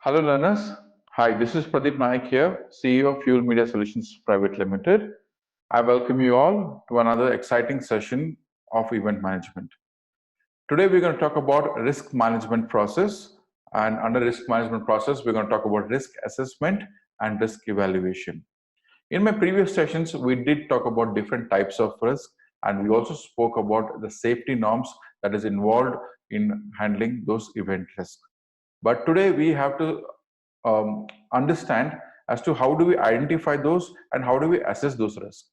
Hello learners. Hi, this is Pradeep Naik here, CEO of Fuel Media Solutions Private Limited. I welcome you all to another exciting session of event management. Today we're going to talk about risk management process, and under risk management process we're going to talk about risk assessment and risk evaluation. In my previous sessions we did talk about different types of risk, and we also spoke about the safety norms that is involved in handling those event risks. But today we have to understand as to how do we identify those and how do we assess those risks.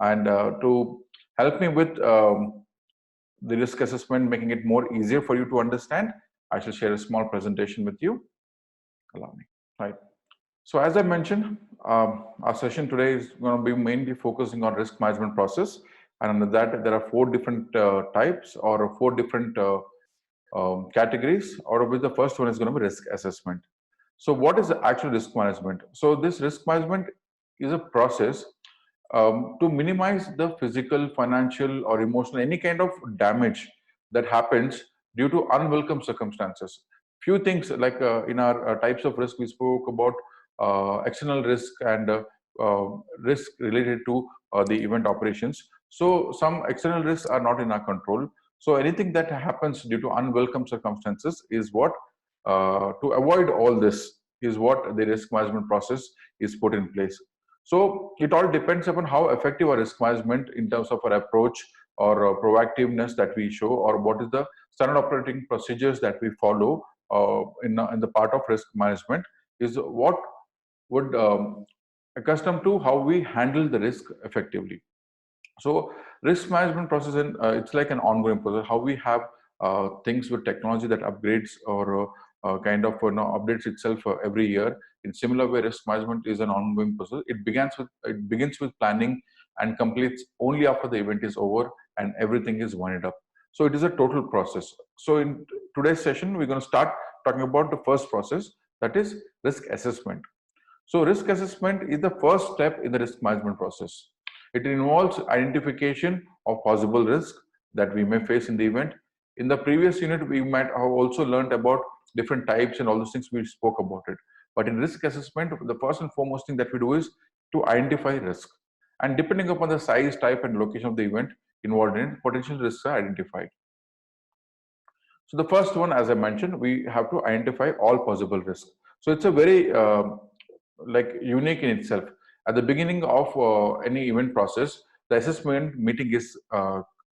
And to help me with the risk assessment, making it more easier for you to understand, I shall share a small presentation with you. Allow me. Right. So as I mentioned, our session today is going to be mainly focusing on risk management process. And under that, there are four different types or four different categories, out of which the first one is going to be risk assessment. So what is the actual risk management? So this risk management is a process to minimize the physical, financial, or emotional, any kind of damage that happens due to unwelcome circumstances. Few things like in our types of risk, we spoke about external risk and risk related to the event operations. So some external risks are not in our control. So anything that happens due to unwelcome circumstances is what, to avoid all this, is what the risk management process is put in place. So it all depends upon how effective our risk management in terms of our approach or proactiveness that we show, or what is the standard operating procedures that we follow in the part of risk management, is what would accustom to how we handle the risk effectively. So risk management process, and it's like an ongoing process. How we have things with technology that upgrades or updates itself every year. In similar way, risk management is an ongoing process. It begins with planning and completes only after the event is over and everything is winded up. So it is a total process. So in today's session, we're going to start talking about the first process, that is risk assessment. So risk assessment is the first step in the risk management process. It involves identification of possible risk that we may face in the event. In the previous unit, we might have also learned about different types and all those things. We spoke about it. But in risk assessment, the first and foremost thing that we do is to identify risk. And depending upon the size, type, and location of the event involved in it, potential risks are identified. So the first one, as I mentioned, we have to identify all possible risks. So it's a very unique in itself. At the beginning of any event process, the assessment meeting is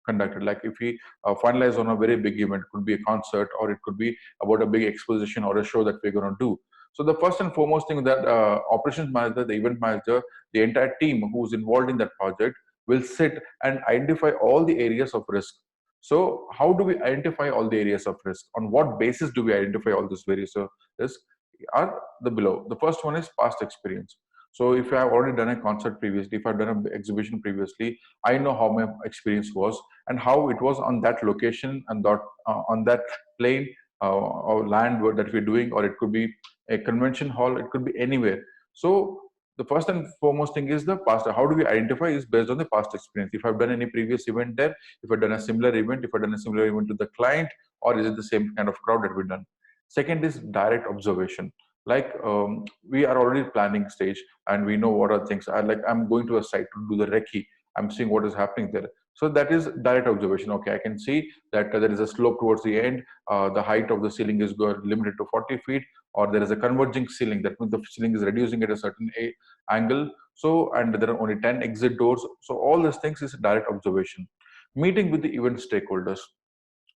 conducted. Like if we finalize on a very big event, it could be a concert or it could be about a big exposition or a show that we're going to do. So the first and foremost thing that operations manager, the event manager, the entire team who's involved in that project will sit and identify all the areas of risk. So how do we identify all the areas of risk? On what basis do we identify all these various risks? Are the below. The first one is past experience. So if I have already done a concert previously, if I've done an exhibition previously, I know how my experience was and how it was on that location and that on that plane or land that we're doing, or it could be a convention hall, it could be anywhere. So the first and foremost thing is the past. How do we identify is based on the past experience. If I've done any previous event there, if I've done a similar event, if I've done a similar event to the client, or is it the same kind of crowd that we've done. Second is direct observation. Like we are already planning stage and we know what are things. I'm going to a site to do the recce. I'm seeing what is happening there. So that is direct observation. Okay, I can see that there is a slope towards the end. The height of the ceiling is limited to 40 feet, or there is a converging ceiling. That means the ceiling is reducing at a certain angle. So, and there are only 10 exit doors. So all these things is direct observation. Meeting with the event stakeholders.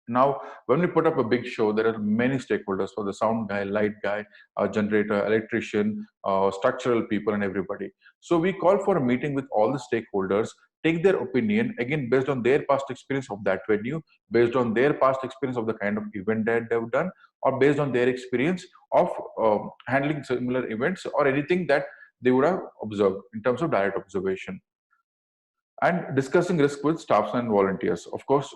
Now, when we put up a big show, there are many stakeholders, for the sound guy, light guy, generator, electrician, structural people, and everybody. So we call for a meeting with all the stakeholders, take their opinion, again, based on their past experience of that venue, based on their past experience of the kind of event that they've done, or based on their experience of handling similar events or anything that they would have observed in terms of direct observation. And discussing risk with staffs and volunteers, of course.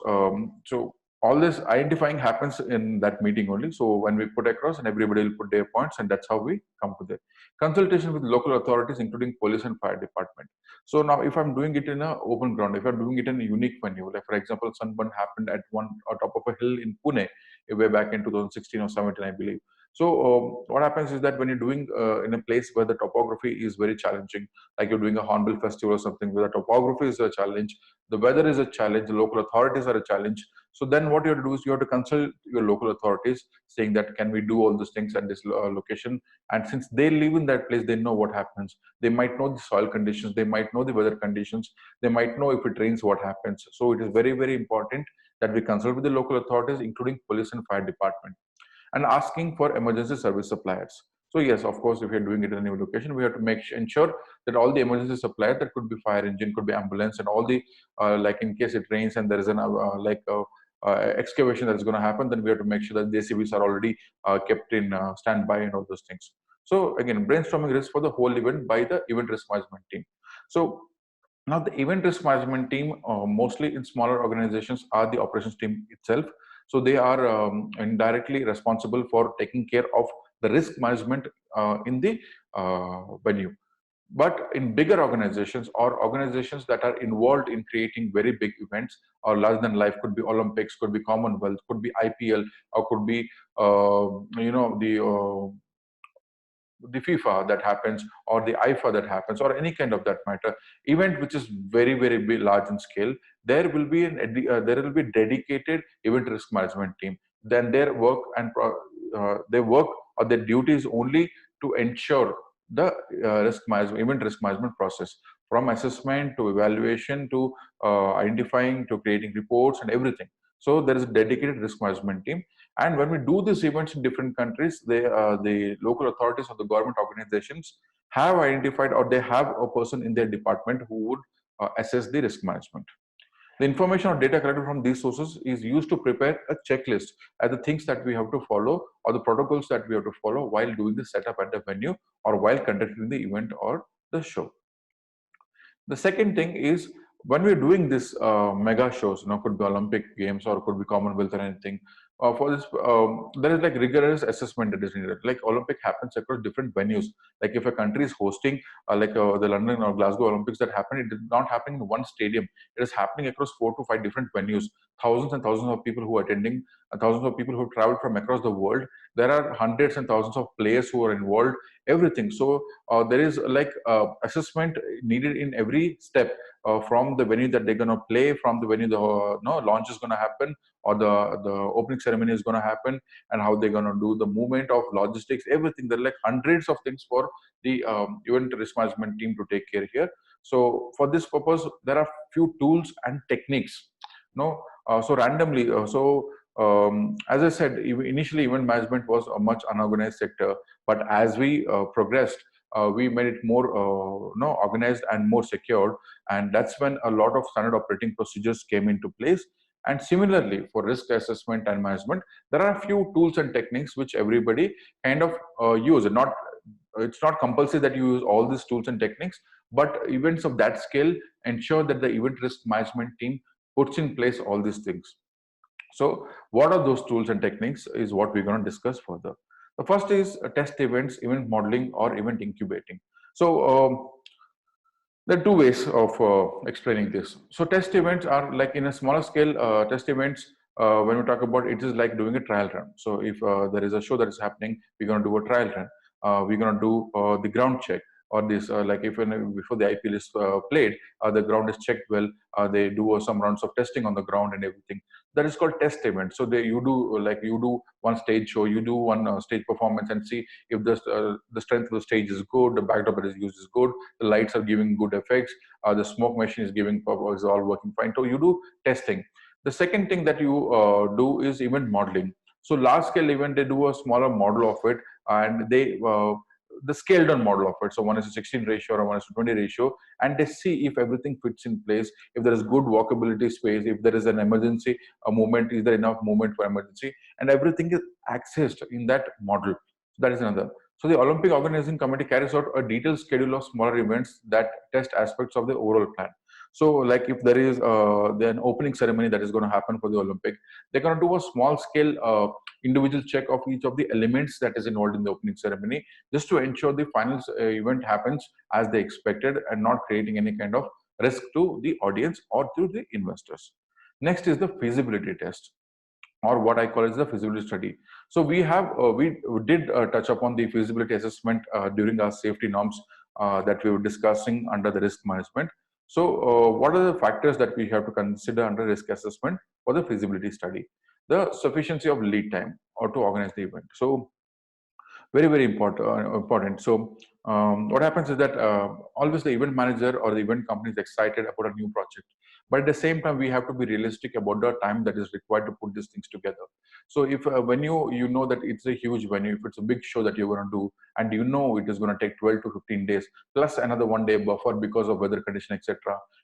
So all this identifying happens in that meeting only. So when we put across, and everybody will put their points, and that's how we come to the consultation with local authorities, including police and fire department. So now, if I'm doing it in an open ground, if I'm doing it in a unique venue, like for example, sunburn happened at one on top of a hill in Pune way back in 2016 or 17, I believe. So what happens is that when you're doing in a place where the topography is very challenging, like you're doing a Hornbill festival or something where the topography is a challenge, the weather is a challenge, the local authorities are a challenge. So then what you have to do is you have to consult your local authorities saying that can we do all these things at this location. And since they live in that place, they know what happens. They might know the soil conditions, they might know the weather conditions, they might know if it rains what happens. So it is very, very important that we consult with the local authorities, including police and fire department, and asking for emergency service suppliers. So yes, of course, if you're doing it in a new location, we have to ensure that all the emergency suppliers, that could be fire engine, could be ambulance, and all the like in case it rains and there is an excavation that is going to happen, then we have to make sure that the JCBs are already kept in standby and all those things. So again, brainstorming risk for the whole event by the event risk management team. So now, the event risk management team, mostly in smaller organizations, are the operations team itself. So they are indirectly responsible for taking care of the risk management in the venue. But in bigger organizations or organizations that are involved in creating very big events or larger than life, could be Olympics, could be Commonwealth, could be IPL, or could be the FIFA that happens, or the IFA that happens, or any kind of that matter event which is very, very big, large in scale, there will be there will be dedicated event risk management team. Then their work and their work or their duty is only to ensure the event risk management process, from assessment to evaluation to identifying to creating reports and everything. So there is a dedicated risk management team. And when we do these events in different countries, the local authorities or the government organizations have identified, or they have a person in their department who would assess the risk management. The information or data collected from these sources is used to prepare a checklist as the things that we have to follow, or the protocols that we have to follow while doing the setup at the venue or while conducting the event or the show. The second thing is, when we're doing this mega shows, could be Olympic Games or could be Commonwealth or anything. For this, there is like rigorous assessment that is needed. Like Olympic happens across different venues. Like if a country is hosting, the London or Glasgow Olympics that happen, it is not happening in one stadium. It is happening across 4 to 5 different venues. Thousands and thousands of people who are attending, thousands of people who travel from across the world. There are hundreds and thousands of players who are involved. Everything. So there is like assessment needed in every step, from the venue that they're going to play, from the venue the launch is going to happen, or the opening ceremony is going to happen, and how they're going to do the movement of logistics, everything. There are like hundreds of things for the event risk management team to take care here. So for this purpose, there are few tools and techniques. So randomly, as I said, initially event management was a much unorganized sector, but as we progressed, we made it more organized and more secured, and that's when a lot of standard operating procedures came into place. And similarly, for risk assessment and management, there are a few tools and techniques which everybody kind of use. It's not compulsory that you use all these tools and techniques, but events of that scale ensure that the event risk management team puts in place all these things. So what are those tools and techniques is what we're going to discuss further. The first is test events, event modeling, or event incubating. So there are two ways of explaining this. So test events are like in a smaller scale. Test events, when we talk about it, is like doing a trial run. So if there is a show that is happening, we're going to do a trial run. We're going to do the ground check, or this like if before the IPL is played, the ground is checked well. They do some rounds of testing on the ground and everything. That is called test event. So you do one stage show, you do one stage performance, and see if the strength of the stage is good, the backdrop that is used is good, the lights are giving good effects, the smoke machine is is all working fine. So you do testing. The second thing that you do is event modeling. So large scale event, they do a smaller model of it, and they the scaled down model of it. So 1:16 ratio or 1:20 ratio, and they see if everything fits in place, if there is good walkability space, if there is an emergency movement, is there enough movement for emergency, and everything is accessed in that model. So that is another. So the Olympic Organizing Committee carries out a detailed schedule of smaller events that test aspects of the overall plan. So like if there is an opening ceremony that is going to happen for the Olympic, they're going to do a small scale individual check of each of the elements that is involved in the opening ceremony, just to ensure the final event happens as they expected and not creating any kind of risk to the audience or to the investors. Next is the feasibility test. or what I call as the feasibility study. So we did touch upon the feasibility assessment during our safety norms that we were discussing under the risk management. So what are the factors that we have to consider under risk assessment for the feasibility study? The sufficiency of lead time or to organize the event. So very important. So what happens is that always the event manager or the event company is excited about a new project, but at the same time we have to be realistic about the time that is required to put these things together. So if when you know that it's a huge venue, if it's a big show that you're going to do, and you know it is going to take 12 to 15 days plus another 1 day buffer because of weather condition, etc.,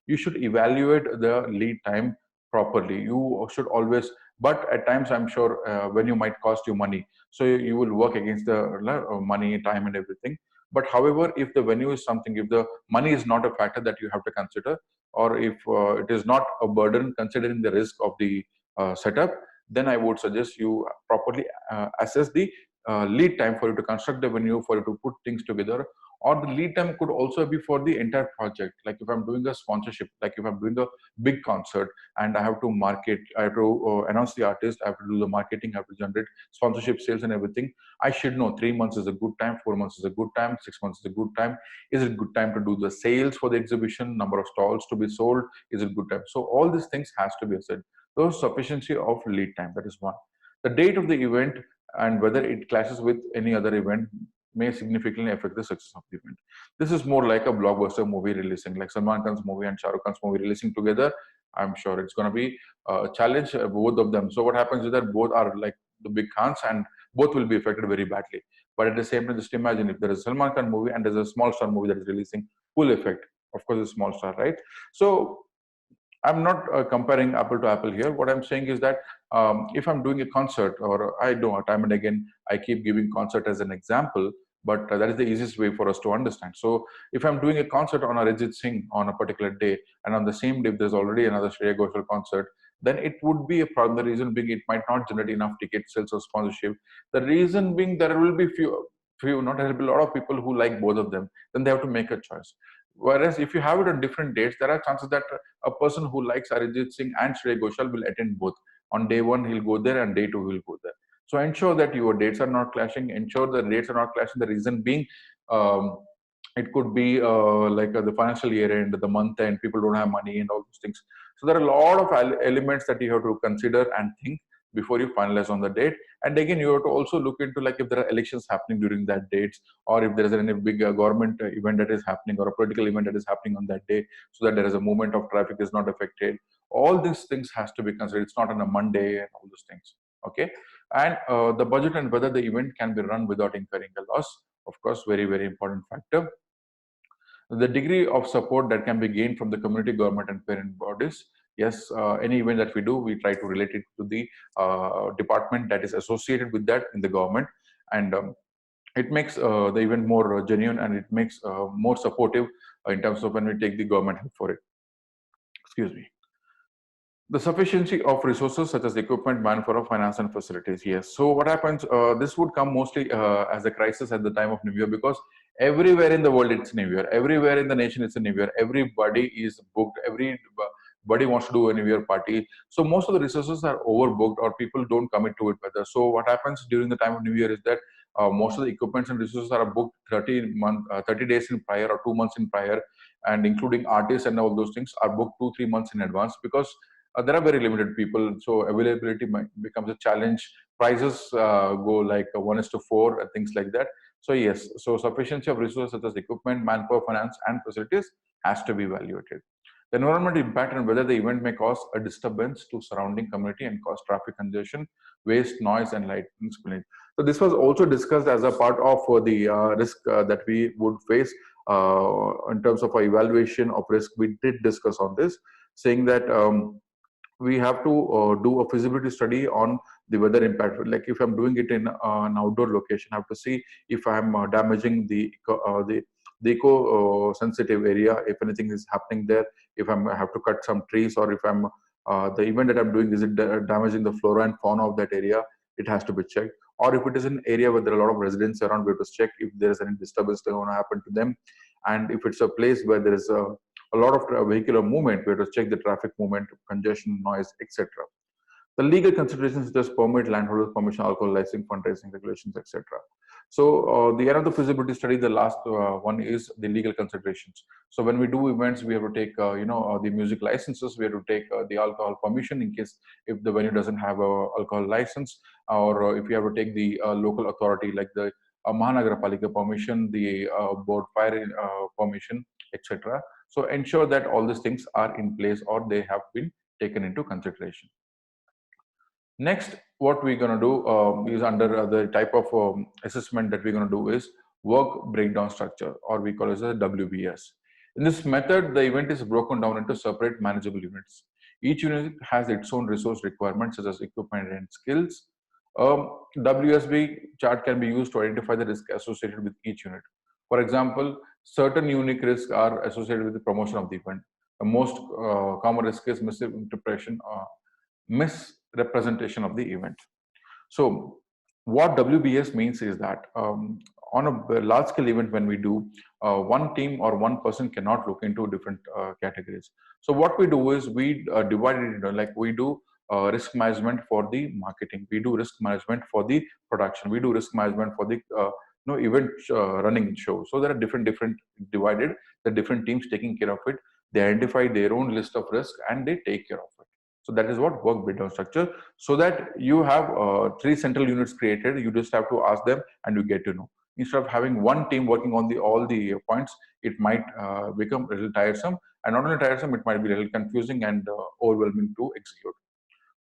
you should evaluate the lead time properly. You should always, but at times I'm sure when you might cost you money, so you will work against the money, time and everything. But however, if the venue is something, if the money is not a factor that you have to consider, or if it is not a burden considering the risk of the setup, then I would suggest you properly assess the lead time for you to construct the venue, for you to put things together. Or the lead time could also be for the entire project. Like if I'm doing a sponsorship, like if I'm doing a big concert and I have to market, I have to announce the artist, I have to do the marketing, I have to generate sponsorship sales and everything. I should know 3 months is a good time, 4 months is a good time, 6 months is a good time. Is it good time to do the sales for the exhibition, number of stalls to be sold? Is it good time? So all these things has to be assessed. So sufficiency of lead time, that is one. The date of the event and whether it clashes with any other event may significantly affect the success of the event. This is more like a blockbuster movie releasing, like Salman Khan's movie and Shah Rukh Khan's movie releasing together. I'm sure it's going to be a challenge, both of them. So what happens is that both are like the big Khans and both will be affected very badly. But at the same time, just imagine if there is a Salman Khan movie and there's a small star movie that is releasing, full effect. Of course, a small star, right? So I'm not comparing apple to apple here. What I'm saying is that if I'm doing a concert, or I know time and again, I keep giving concert as an example, but that is the easiest way for us to understand. So if I'm doing a concert on a Arjit Singh on a particular day, and on the same day if there's already another Shreya Ghoshal concert, then it would be a problem. The reason being it might not generate enough ticket sales or sponsorship. The reason being there will be few, not there will be a lot of people who like both of them. Then they have to make a choice. Whereas if you have it on different dates, there are chances that a person who likes Arijit Singh and Shreya Ghoshal will attend both. On day one, he'll go there, and day two, he'll go there. So ensure that your dates are not clashing. Ensure the dates are not clashing. The reason being, um, it could be like the financial year end, the month end, people don't have money and all those things. So there are a lot of elements that you have to consider and think before you finalize on the date. And again, you have to also look into like if there are elections happening during that dates, or if there is any big government event that is happening, or a political event that is happening on that day, so that there is a movement of traffic is not affected. All these things has to be considered. It's not on a Monday and all those things. Okay, and the budget and whether the event can be run without incurring a loss. Of course, very important factor. The degree of support that can be gained from the community, government, and parent bodies. Yes, any event that we do, we try to relate it to the department that is associated with that in the government, and it makes the event more genuine, and it makes more supportive in terms of when we take the government help for it. Excuse me. The sufficiency of resources such as equipment, manpower, finance, and facilities. Yes. So what happens? This would come mostly as a crisis at the time of New Year, because everywhere in the world it's New Year. Everywhere in the nation it's a New Year. Everybody is booked. Everybody wants to do a New Year party. So most of the resources are overbooked, or people don't commit to it better. So what happens during the time of New Year is that most of the equipments and resources are booked 30 days in prior, or 2 months in prior, and including artists and all those things are booked 2-3 months in advance, because there are very limited people, so availability becomes a challenge. Prices go like 1:4 and things like that. So yes, so sufficiency of resources such as equipment, manpower, finance, and facilities has to be evaluated. The environmental impact and whether the event may cause a disturbance to surrounding community and cause traffic congestion, waste, noise, and light spillage. So this was also discussed as a part of the risk that we would face in terms of our evaluation of risk. We did discuss on this, saying that we have to do a feasibility study on the weather impact. Like if I'm doing it in an outdoor location, I have to see if I'm damaging the eco sensitive area, if anything is happening there, if I have to cut some trees, or if I'm the event that I'm doing, is it damaging the flora and fauna of that area? It has to be checked. Or if it is an area where there are a lot of residents around, we have to check if there is any disturbance going to happen to them. And if it's a place where there is a lot of vehicular movement, we have to check the traffic movement, congestion, noise, etc. The legal considerations such as permit, landholders permission, alcohol licensing, fundraising regulations, etc. So the end of the feasibility study, the last one is the legal considerations. So when we do events, we have to take the music licenses, we have to take the alcohol permission in case if the venue doesn't have a alcohol license, or if you have to take the local authority like the Mahanagarapalika permission, the board fire permission, etc. So ensure that all these things are in place or they have been taken into consideration. Next, what we're going to do is under the type of assessment that we're going to do is work breakdown structure, or we call it as a WBS. In this method, the event is broken down into separate manageable units. Each unit has its own resource requirements such as equipment and skills. WSB chart can be used to identify the risk associated with each unit. For example, certain unique risks are associated with the promotion of the event. The most common risk is misinterpretation, misrepresentation of the event. So what WBS means is that on a large scale event, when we do, one team or one person cannot look into different categories. So what we do is we divide it into, like, we do risk management for the marketing, we do risk management for the production, we do risk management for the event running show. So there are different divided, the different teams taking care of it. They identify their own list of risk and they take care of it. So that is what work breakdown structure. So that you have 3 central units created, you just have to ask them and you get to know. Instead of having one team working on all the points, it might become a little tiresome, and not only tiresome, it might be a little confusing and overwhelming to execute.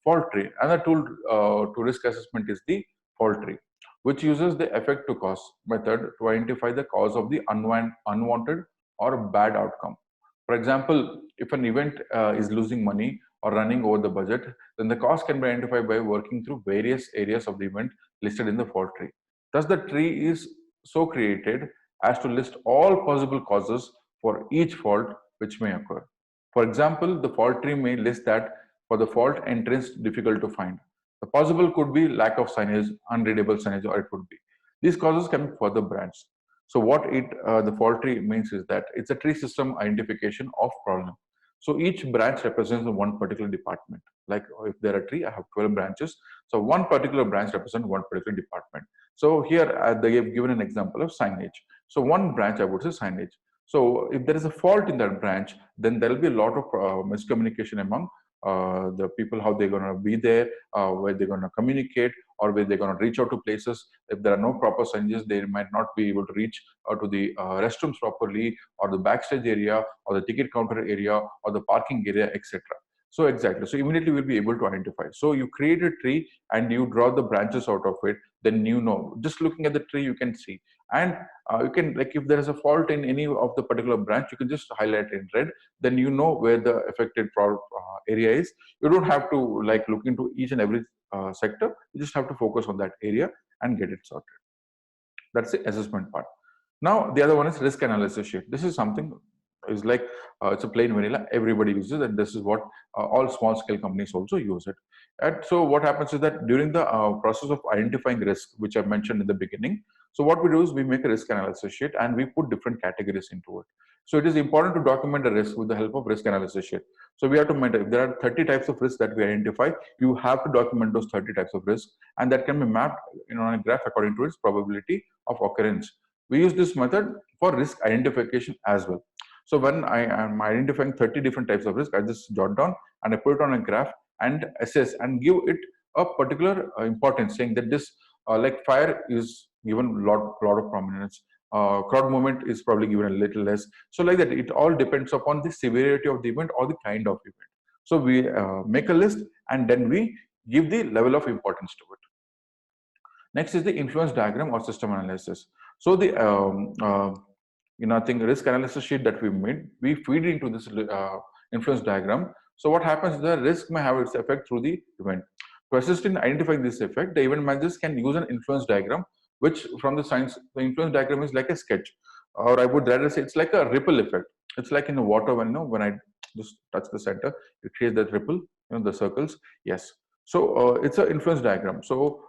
Fault tree. Another tool to risk assessment is the fault tree, which uses the effect to cause method to identify the cause of the unwanted or bad outcome. For example, if an event is losing money or running over the budget, then the cost can be identified by working through various areas of the event listed in the fault tree. Thus, the tree is so created as to list all possible causes for each fault which may occur. For example, the fault tree may list that for the fault entrance difficult to find. The possible could be lack of signage, unreadable signage, or it could be. These causes can be further branched. So what the fault tree means is that it's a tree system identification of problem. So each branch represents one particular department. Like if there are a tree, I have 12 branches. So one particular branch represents one particular department. So here they have given an example of signage. So one branch I would say signage. So if there is a fault in that branch, then there will be a lot of miscommunication among the people, how they're going to be there, where they're going to communicate, or where they're going to reach out to places. If there are no proper signages, they might not be able to reach to the restrooms properly, or the backstage area, or the ticket counter area, or the parking area, etc. So exactly. So immediately we'll be able to identify. So you create a tree and you draw the branches out of it. Then just looking at the tree, you can see, and you can, like, if there is a fault in any of the particular branch, you can just highlight in red. Then you know where the affected area is. You don't have to like look into each and every sector. You just have to focus on that area and get it sorted. That's the assessment part. Now the other one is risk analysis sheet. This is something is like it's a plain vanilla, everybody uses, and this is what all small scale companies also use it. And so what happens is that during the process of identifying risk, which I mentioned in the beginning, so what we do is we make a risk analysis sheet and we put different categories into it. So it is important to document the risk with the help of risk analysis sheet. So we have to maintain, if there are 30 types of risks that we identify, you have to document those 30 types of risks, and that can be mapped on a graph according to its probability of occurrence. We use this method for risk identification as well. So when I am identifying 30 different types of risk, I just jot down and I put it on a graph and assess and give it a particular importance, saying that this like fire is given lot of prominence, crowd movement is probably given a little less. So like that, it all depends upon the severity of the event or the kind of event. So we make a list and then we give the level of importance to it. Next is the influence diagram or system analysis. So the I think risk analysis sheet that we made, we feed into this influence diagram. So what happens is the risk may have its effect through the event. To assist in identifying this effect, the event managers can use an influence diagram, which from the science, the influence diagram is like a sketch, or I would rather say it's like a ripple effect. It's like in the water when I just touch the center, it creates that ripple, the circles. Yes. So it's an influence diagram. So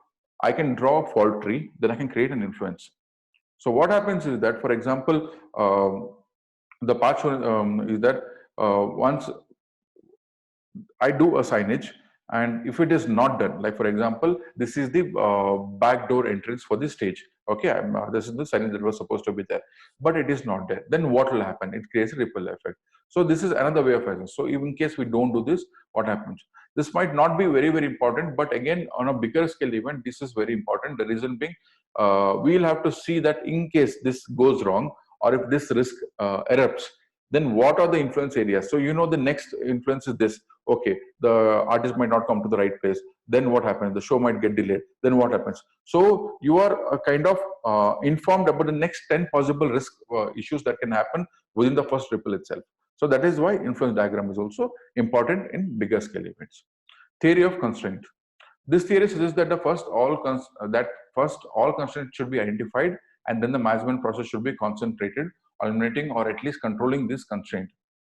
I can draw a fault tree, then I can create an influence. So what happens is that, for example, the part shown is that once I do a signage, And if it is not done, like for example, this is the backdoor entrance for the stage. Okay, this is the signage that was supposed to be there, but it is not there. Then what will happen? It creates a ripple effect. So this is another way of assessment. So even in case we don't do this, what happens? This might not be very, very important, but again, on a bigger scale event, this is very important. The reason being, we'll have to see that in case this goes wrong, or if this risk erupts, then what are the influence areas? So you know the next influence is this. Okay, the artist might not come to the right place. Then what happens? The show might get delayed. Then what happens? So you are kind of informed about the next 10 possible risk issues that can happen within the first ripple itself. So that is why influence diagram is also important in bigger scale events. Theory of constraint. This theory suggests that first all constraints should be identified, and then the management process should be concentrated on eliminating or at least controlling this constraint.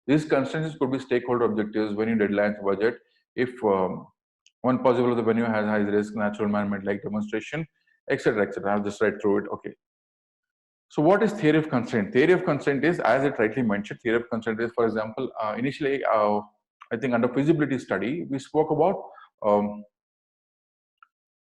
These constraints could be stakeholder objectives, venue deadlines, budget. If one possible of the venue has high risk, natural environment like demonstration, etc., etc. I'll just write through it. Okay. So what is theory of constraint? Theory of constraint is, as it rightly mentioned, theory of constraint is, for example, initially, I think under feasibility study, we spoke about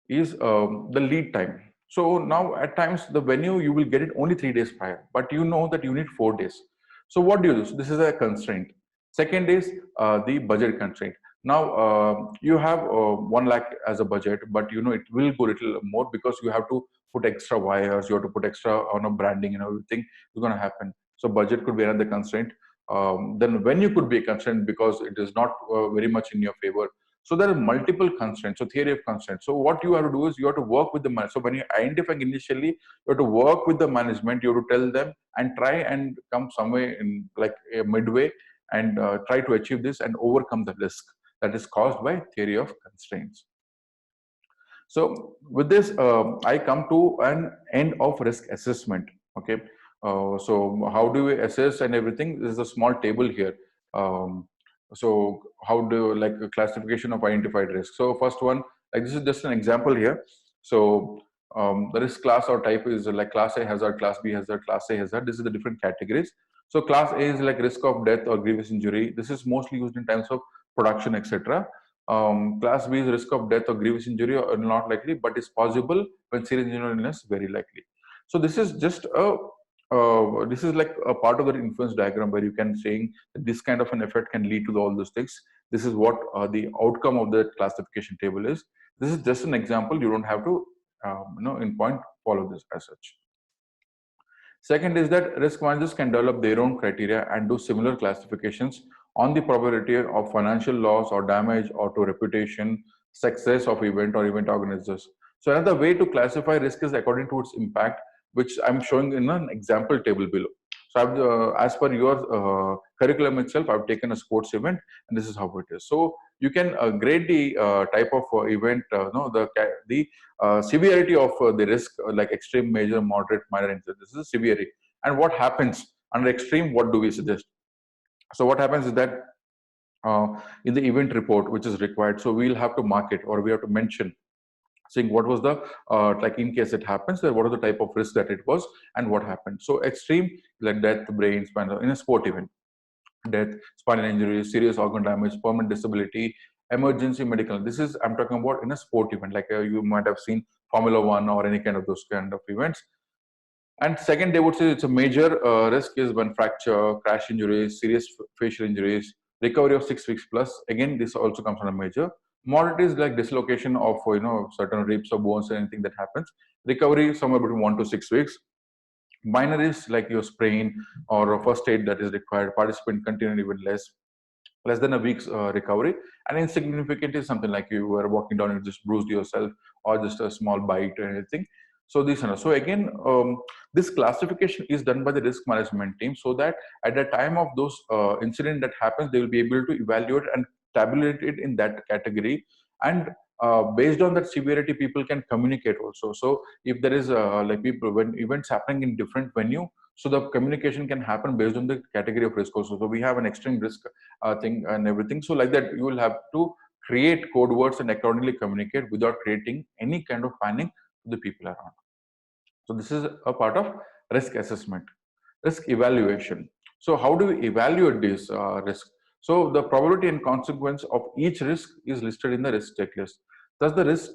the lead time. So now at times the venue, you will get it only 3 days prior, but you know that you need 4 days. So what do you do? So this is a constraint. Second is the budget constraint. Now you have 1 lakh as a budget, but you know it will go little more because you have to put extra wires, you have to put extra on a branding and everything is going to happen. So budget could be another constraint. Then venue could be a constraint because it is not very much in your favor. So there are multiple constraints. So theory of constraints. So what you have to do is you have to work with the management. So when you identify initially, you have to work with the management. You have to tell them and try and come somewhere in like a midway and try to achieve this and overcome the risk that is caused by theory of constraints. So with this, I come to an end of risk assessment. Okay. So how do we assess and everything? This is a small table here. So how do like a classification of identified risk? So first one, like this is just an example here. So the risk class or type is like class A hazard, class B hazard, class A hazard. This is the different categories. So class A is like risk of death or grievous injury. This is mostly used in times of production, etc. Class B is risk of death or grievous injury or not likely, but is possible when serious injury or illness very likely. So this is just a this is like a part of the influence diagram where you can saying that this kind of an effect can lead to all those things. This is what the outcome of the classification table is. This is just an example. You don't have to in point follow this as such. Second is that risk managers can develop their own criteria and do similar classifications on the probability of financial loss or damage or to reputation, success of event or event organizers. So another way to classify risk is according to its impact, which I'm showing in an example table below. So I've, as per your curriculum itself, I've taken a sports event, and this is how it is. So you can grade the type of event, the severity of the risk, like extreme, major, moderate, minor incident. This is the severity. And what happens under extreme? What do we suggest? So what happens is that in the event report, which is required, so we'll have to mark it or we have to mention saying what was the like in case it happens, what are the type of risk that it was and what happened. So extreme like death, brain, spinal in a sport event, death, spinal injury, serious organ damage, permanent disability, emergency medical. This is I'm talking about in a sport event, like you might have seen Formula One or any kind of those kind of events. And second, they would say it's a major risk is when fracture, crash injuries, serious facial injuries, recovery of 6 weeks plus. Again, this also comes on a major. Moderate is like dislocation of certain ribs or bones or anything that happens. Recovery somewhere between 1 to 6 weeks. Minor is like your sprain or a first aid that is required. Participant continue even less than a week's recovery. And insignificant is something like you were walking down and just bruised yourself or just a small bite or anything. So these are so again this classification is done by the risk management team so that at the time of those incident that happens, they will be able to evaluate and tabulate it in that category. And based on that severity, people can communicate also. So if there is like people when events happening in different venue, so the communication can happen based on the category of risk also. So we have an extreme risk thing and everything. So like that, you will have to create code words and accordingly communicate without creating any kind of panic to the people around. So this is a part of risk assessment. Risk evaluation. So how do we evaluate this risk? So the probability and consequence of each risk is listed in the risk checklist. Thus, the risk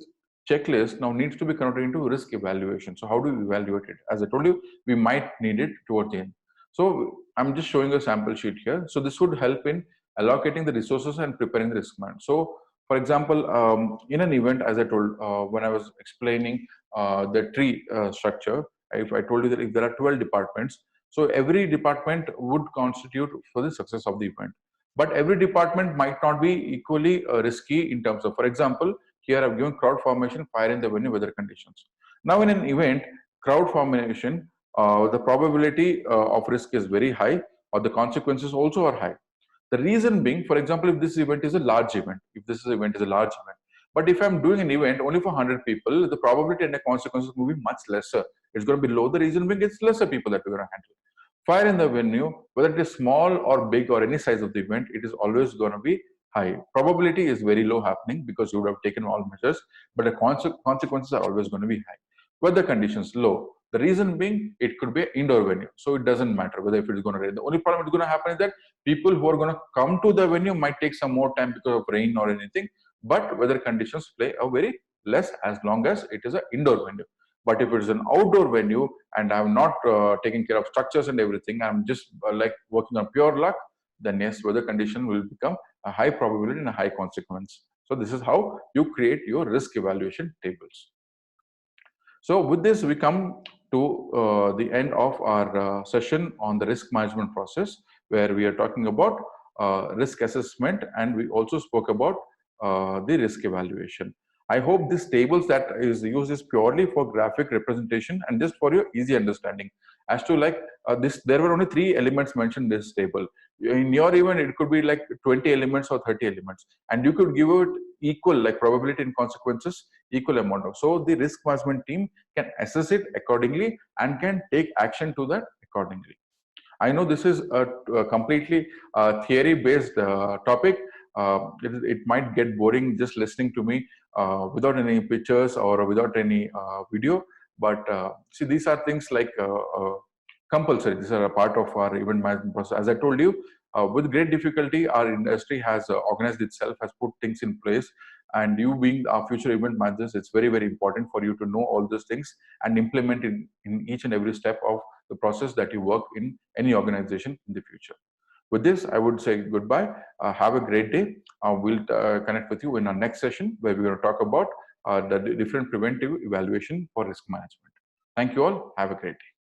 checklist now needs to be converted into risk evaluation. So how do we evaluate it? As I told you, we might need it towards the end. So I'm just showing a sample sheet here. So this would help in allocating the resources and preparing the risk management. So for example, in an event, as I told when I was explaining the tree structure, if I told you that if there are 12 departments, so every department would constitute for the success of the event. But every department might not be equally risky in terms of, for example, here I've given crowd formation, fire in the venue, weather conditions. Now in an event, crowd formation, the probability of risk is very high, or the consequences also are high. The reason being, for example, if this event is a large event, but if I'm doing an event only for 100 people, the probability and the consequences will be much lesser. It's going to be low. The reason being, it's lesser people that we're going to handle. Fire in the venue, whether it is small or big or any size of the event, it is always going to be high. Probability is very low happening because you would have taken all measures, but the consequences are always going to be high. Weather conditions low. The reason being, it could be an indoor venue, so it doesn't matter whether if it is going to rain. The only problem is going to happen is that people who are going to come to the venue might take some more time because of rain or anything, but weather conditions play a very less as long as it is an indoor venue. But if it is an outdoor venue and I'm not taking care of structures and everything, I'm just like working on pure luck, then yes, weather condition will become a high probability and a high consequence. So this is how you create your risk evaluation tables. So with this, we come to the end of our session on the risk management process, where we are talking about risk assessment, and we also spoke about the risk evaluation. I hope this tables that is used is purely for graphic representation and just for your easy understanding. As to like this, there were only 3 elements mentioned in this table. In your event, it could be like 20 elements or 30 elements, and you could give it equal, like probability and consequences, equal amount of. So the risk management team can assess it accordingly and can take action to that accordingly. I know this is a completely theory-based topic. It might get boring just listening to me without any pictures or without any video. But see, these are things like compulsory. These are a part of our event management process. As I told you, with great difficulty, our industry has organized itself, has put things in place. And you being our future event managers, it's very, very important for you to know all these things and implement it in each and every step of the process that you work in any organization in the future. With this, I would say goodbye. Have a great day. We'll connect with you in our next session, where we're going to talk about the different preventive evaluation for risk management. Thank you all. Have a great day.